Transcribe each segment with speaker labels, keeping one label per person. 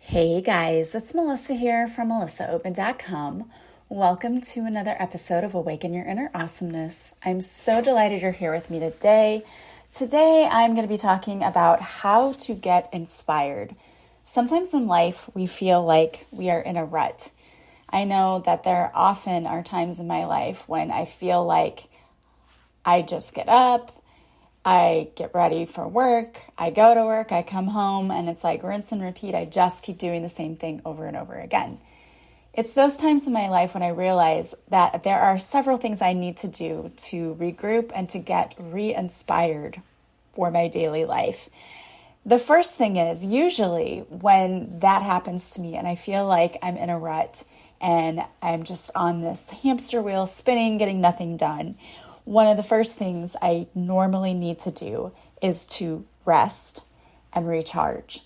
Speaker 1: Hey guys, it's Melissa here from melissaopen.com. Welcome to another episode of Awaken Your Inner Awesomeness. I'm so delighted you're here with me today. Today I'm going to be talking about how to get inspired. Sometimes in life we feel like we are in a rut. I know that there often are times in my life when I feel like I just get up, I get ready for work, I go to work, I come home, and it's like rinse and repeat. I just keep doing the same thing over and over again. It's those times in my life when I realize that there are several things I need to do to regroup and to get re-inspired for my daily life. The first thing is usually when that happens to me and I feel like I'm in a rut and I'm just on this hamster wheel spinning, getting nothing done. One of the first things I normally need to do is to rest and recharge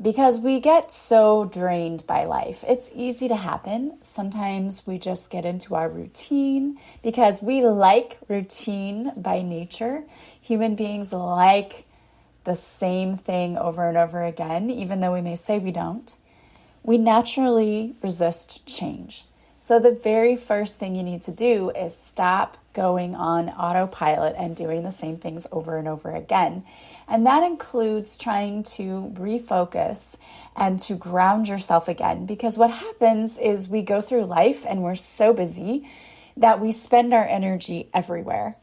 Speaker 1: because we get so drained by life. It's easy to happen. Sometimes we just get into our routine because we like routine by nature. Human beings like the same thing over and over again, even though we may say we don't. We naturally resist change. So the very first thing you need to do is stop going on autopilot and doing the same things over and over again. And that includes trying to refocus and to ground yourself again. Because what happens is we go through life and we're so busy that we spend our energy everywhere.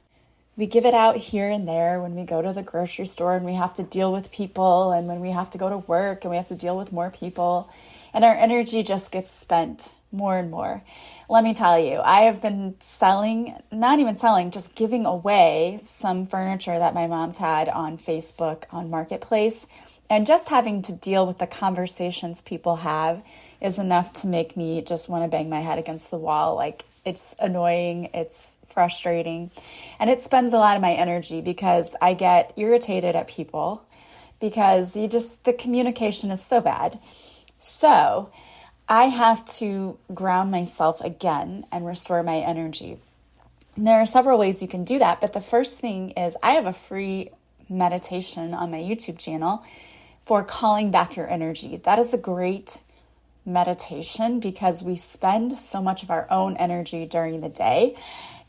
Speaker 1: We give it out here and there when we go to the grocery store and we have to deal with people, and when we have to go to work and we have to deal with more people, and our energy just gets spent more and more. Let me tell you, I have been just giving away some furniture that my mom's had on Facebook, on Marketplace, and just having to deal with the conversations people have is enough to make me just want to bang my head against the wall. Like, it's annoying, it's frustrating, and it spends a lot of my energy because I get irritated at people because the communication is so bad. So I have to ground myself again and restore my energy. And there are several ways you can do that, but the first thing is I have a free meditation on my YouTube channel for calling back your energy. That is a great meditation because we spend so much of our own energy during the day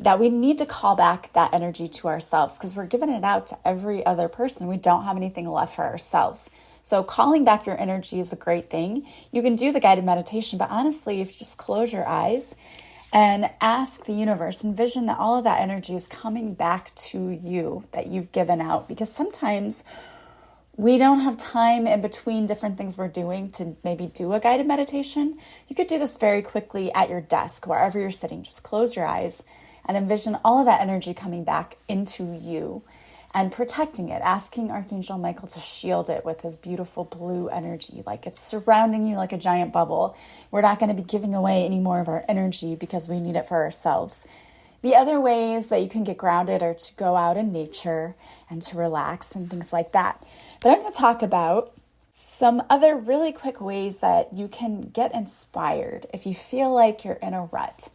Speaker 1: that we need to call back that energy to ourselves because we're giving it out to every other person. We don't have anything left for ourselves. So calling back your energy is a great thing. You can do the guided meditation, but honestly, if you just close your eyes and ask the universe, envision that all of that energy is coming back to you that you've given out, because sometimes we don't have time in between different things we're doing to maybe do a guided meditation. You could do this very quickly at your desk, wherever you're sitting. Just close your eyes and envision all of that energy coming back into you and protecting it, asking Archangel Michael to shield it with his beautiful blue energy, like it's surrounding you like a giant bubble. We're not going to be giving away any more of our energy because we need it for ourselves. The other ways that you can get grounded are to go out in nature and to relax and things like that. But I'm going to talk about some other really quick ways that you can get inspired if you feel like you're in a rut.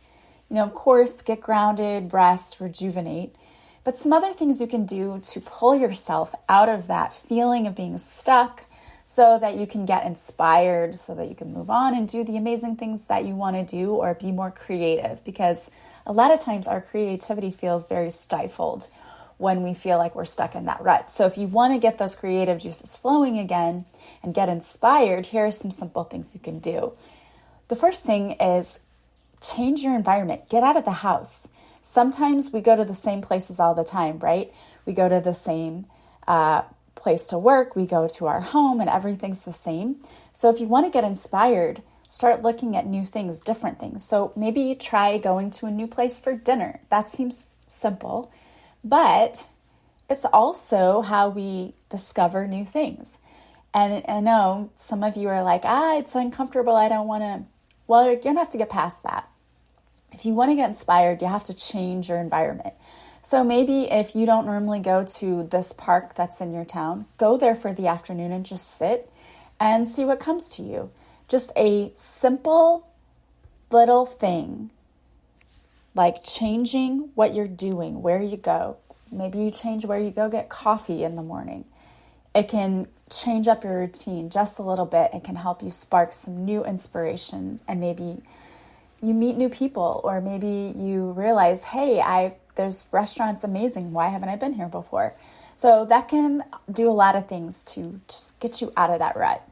Speaker 1: Of course, get grounded, rest, rejuvenate. But some other things you can do to pull yourself out of that feeling of being stuck so that you can get inspired, so that you can move on and do the amazing things that you want to do or be more creative. Because a lot of times our creativity feels very stifled when we feel like we're stuck in that rut. So if you want to get those creative juices flowing again and get inspired, here are some simple things you can do. The first thing is change your environment. Get out of the house. Sometimes we go to the same places all the time, right? We go to the same place to work. We go to our home and everything's the same. So if you want to get inspired, start looking at new things, different things. So maybe try going to a new place for dinner. That seems simple, but it's also how we discover new things. And I know some of you are like, it's uncomfortable. I don't want to. Well, you're going to have to get past that. If you want to get inspired, you have to change your environment. So maybe if you don't normally go to this park that's in your town, go there for the afternoon and just sit and see what comes to you. Just a simple little thing like changing what you're doing, where you go. Maybe you change where you go get coffee in the morning. It can change up your routine just a little bit, it can help you spark some new inspiration, and maybe you meet new people, or maybe you realize, hey, there's restaurants amazing. Why haven't I been here before? So that can do a lot of things to just get you out of that rut.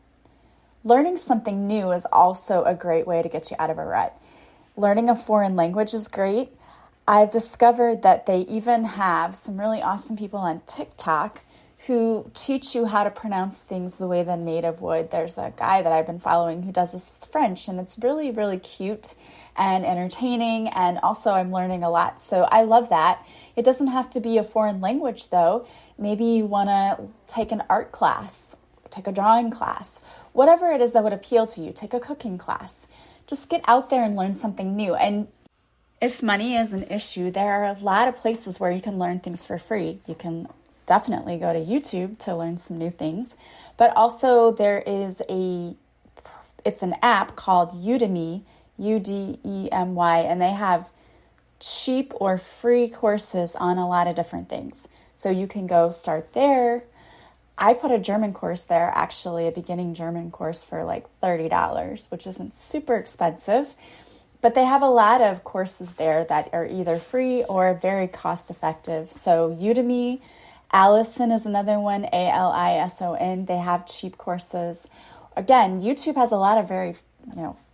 Speaker 1: Learning something new is also a great way to get you out of a rut. Learning a foreign language is great. I've discovered that they even have some really awesome people on TikTok who teach you how to pronounce things the way the native would. There's a guy that I've been following who does this with French, and it's really, really cute and entertaining, and also I'm learning a lot. So I love that. It doesn't have to be a foreign language though. Maybe you want to take an art class, take a drawing class, whatever it is that would appeal to you. Take a cooking class. Just get out there and learn something new. And if money is an issue, there are a lot of places where you can learn things for free. You can definitely go to YouTube to learn some new things, but also there is it's an app called Udemy, Udemy, and they have cheap or free courses on a lot of different things. So you can go start there. I put a German course there, actually, a beginning German course for like $30, which isn't super expensive. But they have a lot of courses there that are either free or very cost effective. So Udemy, Allison is another one, Alison. They have cheap courses. Again, YouTube has a lot of very,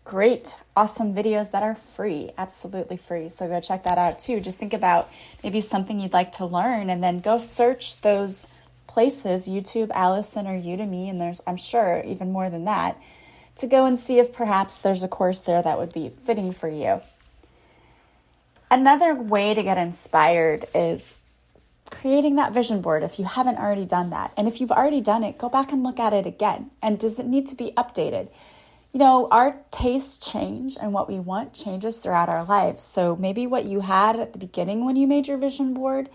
Speaker 1: great, awesome videos that are free, absolutely free. So go check that out too. Just think about maybe something you'd like to learn, and then go search those places, YouTube, Allison, or Udemy, and there's, I'm sure, even more than that, to go and see if perhaps there's a course there that would be fitting for you. Another way to get inspired is creating that vision board if you haven't already done that. And if you've already done it, go back and look at it again. And does it need to be updated? Our tastes change, and what we want changes throughout our lives. So maybe what you had at the beginning when you made your vision board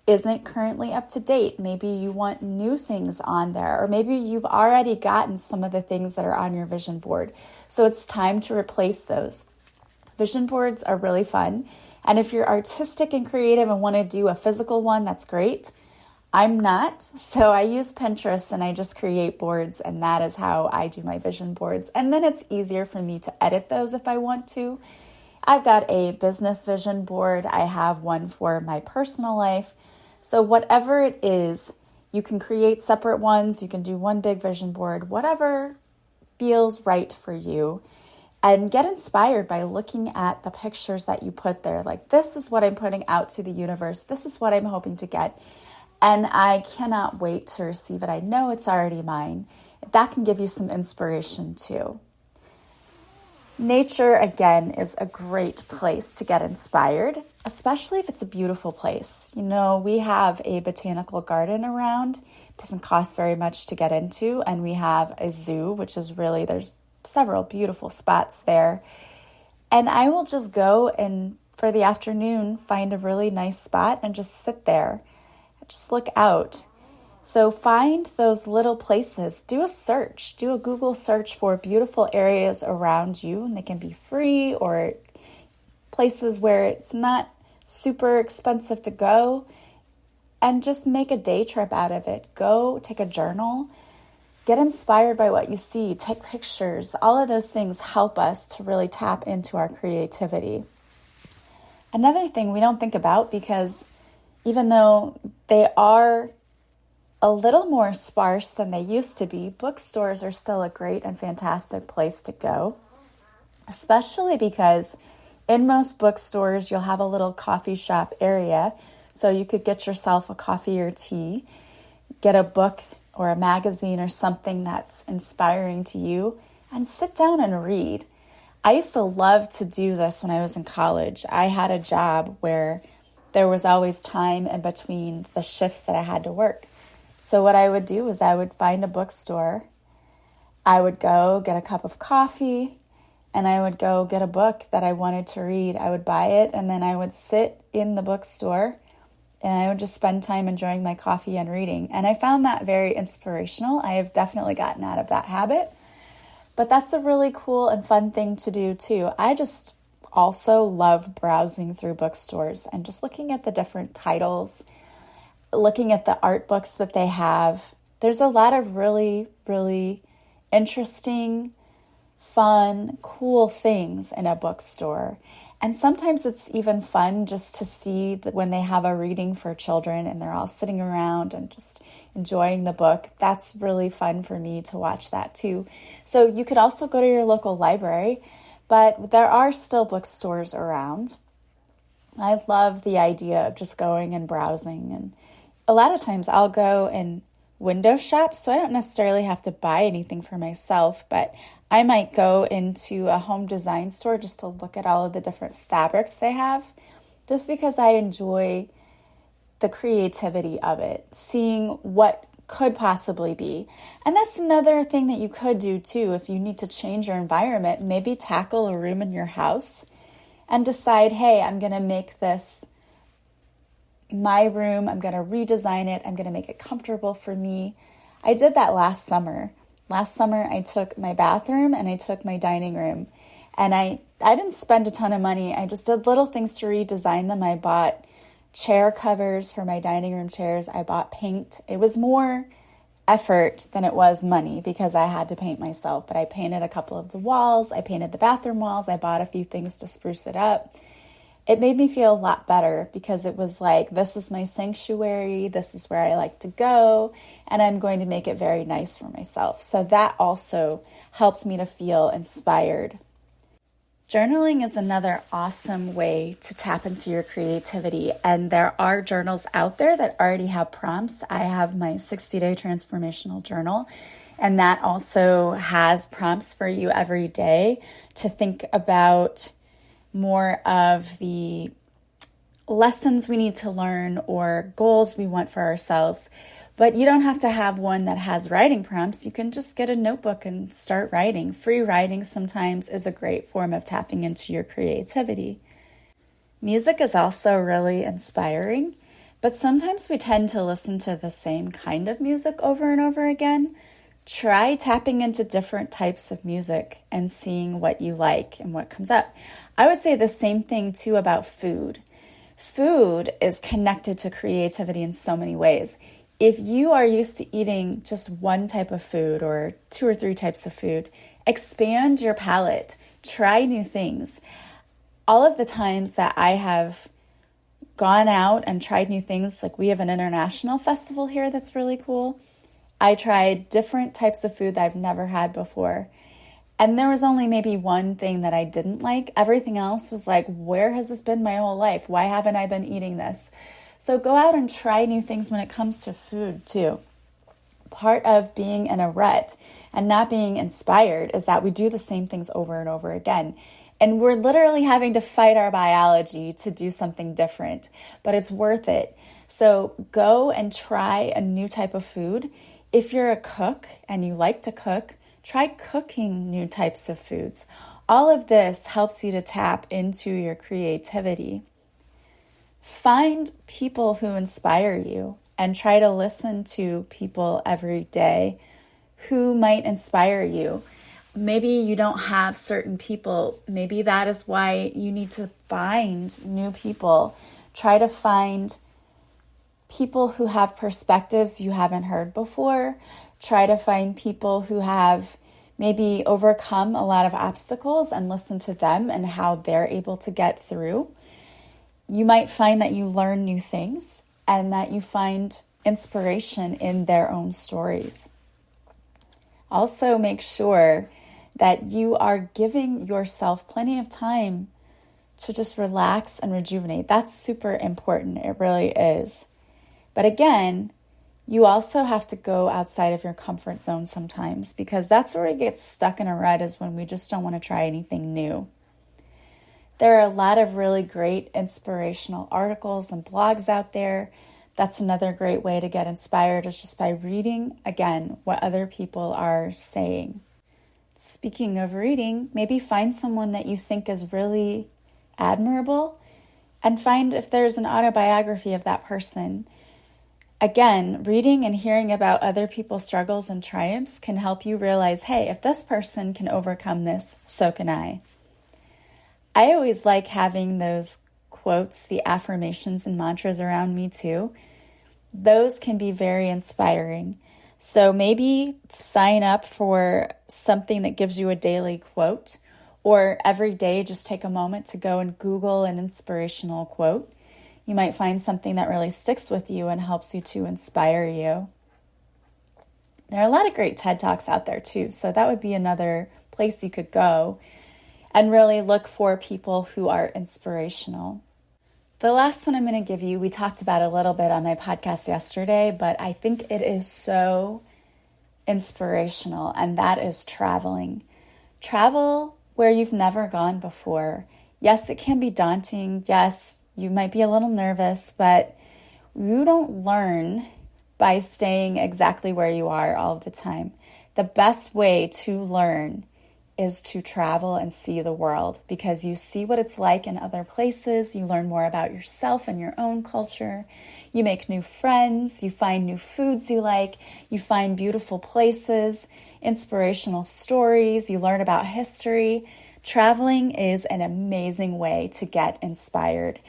Speaker 1: isn't currently up to date. Maybe you want new things on there, or maybe you've already gotten some of the things that are on your vision board. So it's time to replace those. Vision boards are really fun. And if you're artistic and creative and want to do a physical one, that's great. I'm not. So I use Pinterest and I just create boards, and that is how I do my vision boards. And then it's easier for me to edit those if I want to. I've got a business vision board. I have one for my personal life. So whatever it is, you can create separate ones. You can do one big vision board, whatever feels right for you. And get inspired by looking at the pictures that you put there. Like, this is what I'm putting out to the universe. This is what I'm hoping to get. And I cannot wait to receive it. I know it's already mine. That can give you some inspiration too. Nature, again, is a great place to get inspired, especially if it's a beautiful place. We have a botanical garden around. It doesn't cost very much to get into. And we have a zoo, which is really, there's several beautiful spots there. And I will just go and for the afternoon find a really nice spot and just sit there. Just look out. So find those little places. Do a search. Do a Google search for beautiful areas around you. And they can be free or places where it's not super expensive to go. And just make a day trip out of it. Go take a journal. Get inspired by what you see. Take pictures. All of those things help us to really tap into our creativity. Another thing we don't think about, because even though they are a little more sparse than they used to be, bookstores are still a great and fantastic place to go, especially because in most bookstores, you'll have a little coffee shop area. So you could get yourself a coffee or tea, get a book or a magazine or something that's inspiring to you, and sit down and read. I used to love to do this when I was in college. I had a job where there was always time in between the shifts that I had to work. So what I would do is I would find a bookstore. I would go get a cup of coffee, and I would go get a book that I wanted to read. I would buy it, and then I would sit in the bookstore, and I would just spend time enjoying my coffee and reading. And I found that very inspirational. I have definitely gotten out of that habit. But that's a really cool and fun thing to do too. I just also love browsing through bookstores and just looking at the different titles, looking at the art books that they have. There's a lot of really, really interesting, fun, cool things in a bookstore. And sometimes it's even fun just to see that when they have a reading for children and they're all sitting around and just enjoying the book. That's really fun for me to watch that too. So you could also go to your local library, but there are still bookstores around. I love the idea of just going and browsing. And a lot of times I'll go and window shop, so I don't necessarily have to buy anything for myself, but I might go into a home design store just to look at all of the different fabrics they have, just because I enjoy the creativity of it, seeing what could possibly be. And that's another thing that you could do too. If you need to change your environment, maybe tackle a room in your house and decide, hey, I'm going to make this my room. I'm going to redesign it. I'm going to make it comfortable for me. I did that last summer. Last summer, I took my bathroom and I took my dining room, and I didn't spend a ton of money. I just did little things to redesign them. I bought chair covers for my dining room chairs. I bought paint. It was more effort than it was money because I had to paint myself, but I painted a couple of the walls. I painted the bathroom walls. I bought a few things to spruce it up. It made me feel a lot better because it was like, this is my sanctuary. This is where I like to go, and I'm going to make it very nice for myself. So that also helps me to feel inspired. Journaling is another awesome way to tap into your creativity, and there are journals out there that already have prompts. I have my 60-day transformational journal, and that also has prompts for you every day to think about more of the lessons we need to learn or goals we want for ourselves. But you don't have to have one that has writing prompts. You can just get a notebook and start writing. Free writing sometimes is a great form of tapping into your creativity. Music is also really inspiring, but sometimes we tend to listen to the same kind of music over and over again. Try tapping into different types of music and seeing what you like and what comes up. I would say the same thing too about food. Food is connected to creativity in so many ways. If you are used to eating just one type of food or 2 or 3 types of food, expand your palate. Try new things. All of the times that I have gone out and tried new things, like we have an international festival here that's really cool. I tried different types of food that I've never had before. And there was only maybe one thing that I didn't like. Everything else was like, where has this been my whole life? Why haven't I been eating this? So go out and try new things when it comes to food too. Part of being in a rut and not being inspired is that we do the same things over and over again. And we're literally having to fight our biology to do something different, but it's worth it. So go and try a new type of food. If you're a cook and you like to cook, try cooking new types of foods. All of this helps you to tap into your creativity. Find people who inspire you and try to listen to people every day who might inspire you. Maybe you don't have certain people. Maybe that is why you need to find new people. Try to find people who have perspectives you haven't heard before. Try to find people who have maybe overcome a lot of obstacles and listen to them and how they're able to get through. You might find that you learn new things and that you find inspiration in their own stories. Also, make sure that you are giving yourself plenty of time to just relax and rejuvenate. That's super important. It really is. But again, you also have to go outside of your comfort zone sometimes, because that's where we get stuck in a rut, is when we just don't want to try anything new. There are a lot of really great inspirational articles and blogs out there. That's another great way to get inspired, is just by reading, again, what other people are saying. Speaking of reading, maybe find someone that you think is really admirable and find if there's an autobiography of that person. Again, reading and hearing about other people's struggles and triumphs can help you realize, hey, if this person can overcome this, so can I. I always like having those quotes, the affirmations and mantras around me too. Those can be very inspiring. So maybe sign up for something that gives you a daily quote, or every day just take a moment to go and Google an inspirational quote. You might find something that really sticks with you and helps you to inspire you. There are a lot of great TED Talks out there too, so that would be another place you could go and really look for people who are inspirational. The last one I'm going to give you, we talked about a little bit on my podcast yesterday, but I think it is so inspirational, and that is traveling. Travel where you've never gone before. Yes, it can be daunting. Yes, you might be a little nervous, but you don't learn by staying exactly where you are all the time. The best way to learn is to travel and see the world, because you see what it's like in other places. You learn more about yourself and your own culture. You make new friends. You find new foods you like. You find beautiful places, inspirational stories. You learn about history. Traveling is an amazing way to get inspired.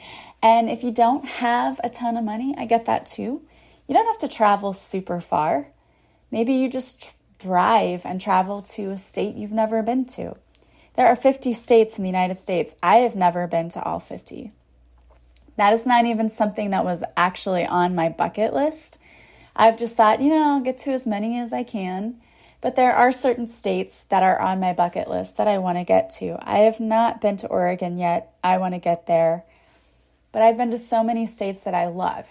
Speaker 1: And if you don't have a ton of money, I get that too. You don't have to travel super far. Maybe you just drive and travel to a state you've never been to. There are 50 states in the United States. I have never been to all 50. That is not even something that was actually on my bucket list. I've just thought, I'll get to as many as I can. But there are certain states that are on my bucket list that I want to get to. I have not been to Oregon yet. I want to get there. But I've been to so many states that I love.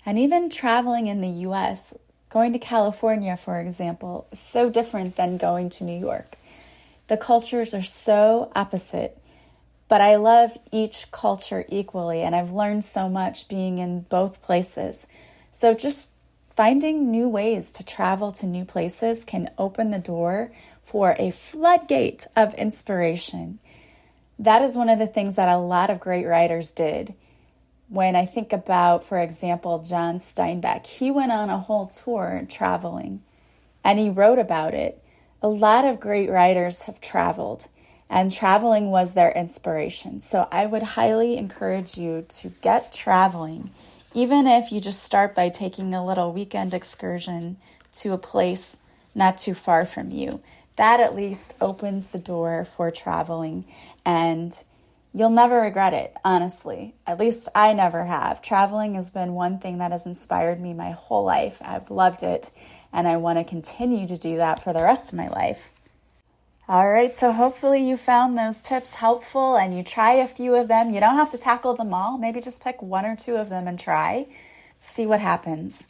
Speaker 1: And even traveling in the U.S., going to California, for example, is so different than going to New York. The cultures are so opposite, but I love each culture equally, and I've learned so much being in both places. So just finding new ways to travel to new places can open the door for a floodgate of inspiration. That is one of the things that a lot of great writers did. When I think about, for example, John Steinbeck, he went on a whole tour traveling, and he wrote about it. A lot of great writers have traveled, and traveling was their inspiration. So I would highly encourage you to get traveling, even if you just start by taking a little weekend excursion to a place not too far from you. That at least opens the door for traveling, and you'll never regret it, honestly. At least I never have. Traveling has been one thing that has inspired me my whole life. I've loved it, and I want to continue to do that for the rest of my life. All right, so hopefully you found those tips helpful and you try a few of them. You don't have to tackle them all. Maybe just pick one or two of them and try. See what happens.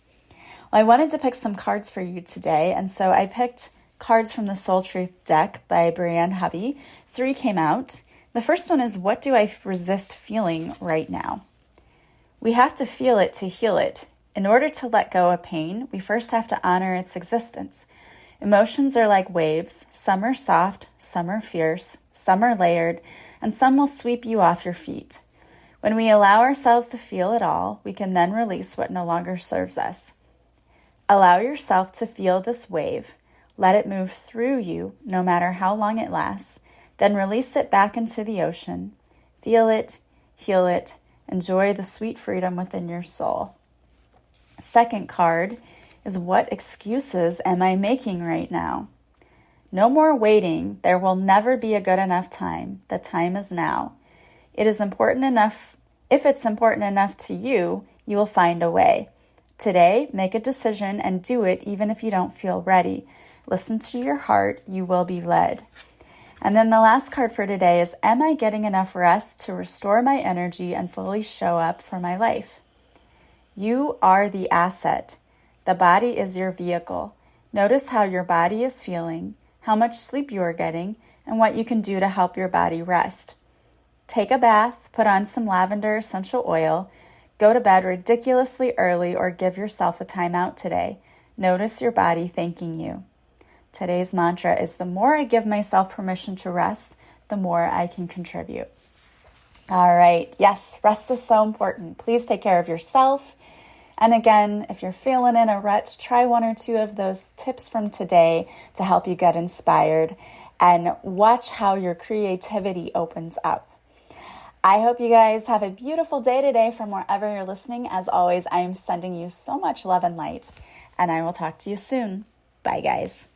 Speaker 1: Well, I wanted to pick some cards for you today, and so I picked cards from the Soul Truth deck by Brianne Hubby. 3 came out. The first one is, what do I resist feeling right now? We have to feel it to heal it. In order to let go of pain, we first have to honor its existence. Emotions are like waves. Some are soft, some are fierce, some are layered, and some will sweep you off your feet. When we allow ourselves to feel it all, we can then release what no longer serves us. Allow yourself to feel this wave. Let it move through you, no matter how long it lasts. Then release it back into the ocean. Feel it, heal it, enjoy the sweet freedom within your soul. Second card is, what excuses am I making right now? No more waiting. There will never be a good enough time. The time is now. It is important enough. If it's important enough to you, you will find a way. Today, make a decision and do it even if you don't feel ready. Listen to your heart. You will be led. And then the last card for today is, am I getting enough rest to restore my energy and fully show up for my life? You are the asset. The body is your vehicle. Notice how your body is feeling, how much sleep you are getting, and what you can do to help your body rest. Take a bath, put on some lavender essential oil, go to bed ridiculously early, or give yourself a timeout today. Notice your body thanking you. Today's mantra is, the more I give myself permission to rest, the more I can contribute. All right. Yes, rest is so important. Please take care of yourself. And again, if you're feeling in a rut, try 1 or 2 of those tips from today to help you get inspired, and watch how your creativity opens up. I hope you guys have a beautiful day today from wherever you're listening. As always, I am sending you so much love and light. and I will talk to you soon. Bye, guys.